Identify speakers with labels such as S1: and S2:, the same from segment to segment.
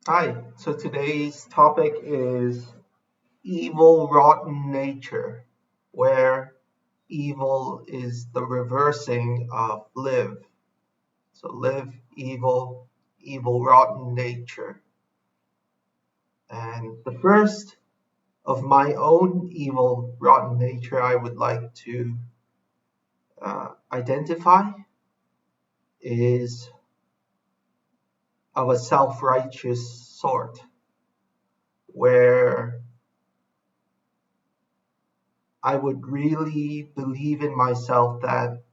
S1: Hi, so today's topic is evil, rotten nature, where evil is the reversing of live. So live, evil, evil, rotten nature. And the first of my own evil, rotten nature I would like to identify is of a self-righteous sort, where I would really believe in myself that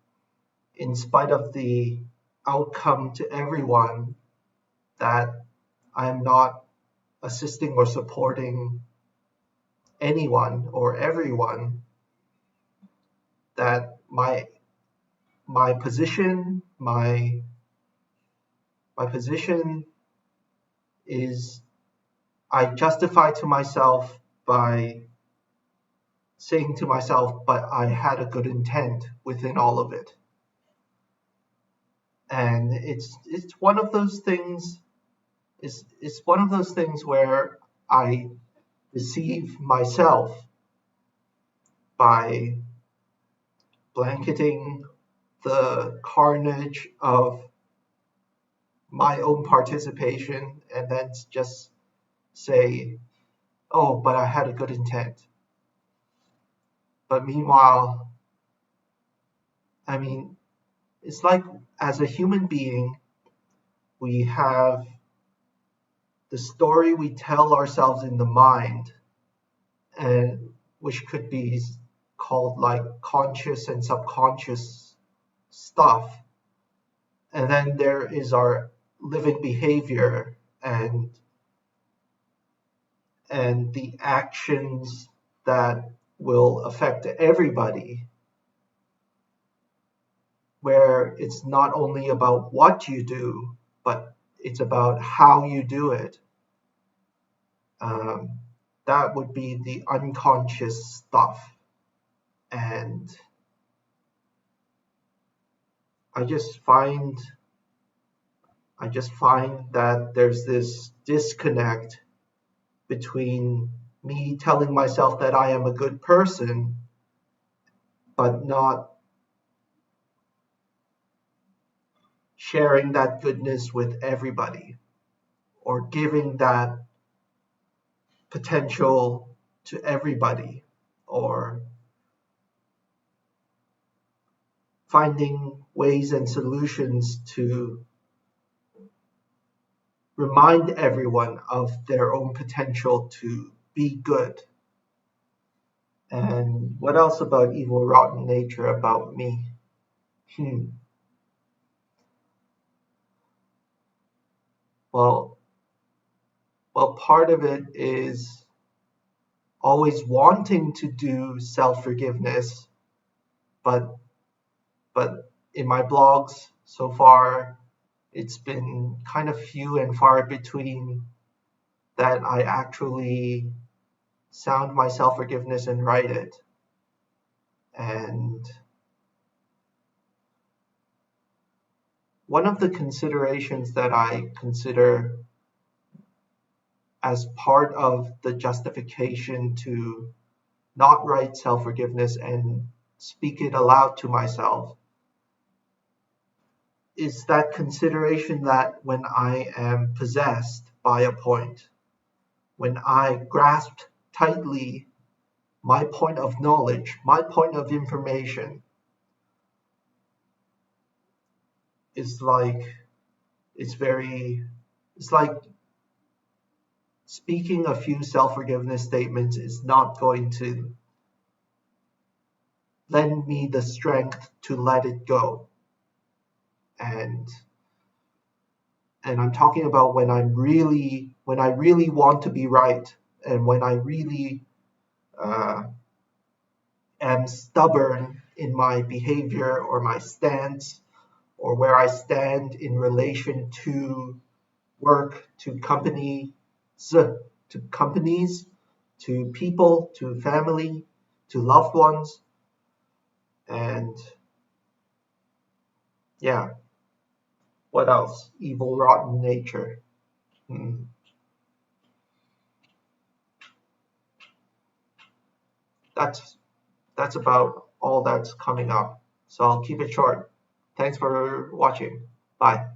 S1: in spite of the outcome to everyone, that I am not assisting or supporting anyone or everyone, that my position, my position is I justify to myself by saying to myself, but I had a good intent within all of it. And it's one of those things it's one of those things where I deceive myself by blanketing the carnage of my own participation and then just say, oh, but I had a good intent. But meanwhile, I mean, it's like as a human being, we have the story we tell ourselves in the mind, and which could be called like conscious and subconscious stuff. And then there is our living behavior and the actions that will affect everybody, where it's not only about what you do, but it's about how you do it. Um, that would be the unconscious stuff. And I just find I just find that there's this disconnect between me telling myself that I am a good person, but not sharing that goodness with everybody or giving that potential to everybody or finding ways and solutions to remind everyone of their own potential to be good. And what else about evil, rotten nature about me? Hmm. Well, part of it is always wanting to do self-forgiveness, but in my blogs so far, it's been kind of few and far between that I actually sound my self-forgiveness and write it. And one of the considerations that I consider as part of the justification to not write self-forgiveness and speak it aloud to myself is that consideration that when I am possessed by a point, when I grasp tightly my point of knowledge, my point of information, it's like it's very it's like speaking a few self-forgiveness statements is not going to lend me the strength to let it go. And I'm talking about when I really want to be right, and when I really uh, am stubborn in my behavior or my stance, or where I stand in relation to work, to companies, to people, to family, to loved ones, and yeah, what else? Evil, rotten nature. Hmm. that's that's about all that's coming up. So I'll keep it short. Thanks for watching. Bye.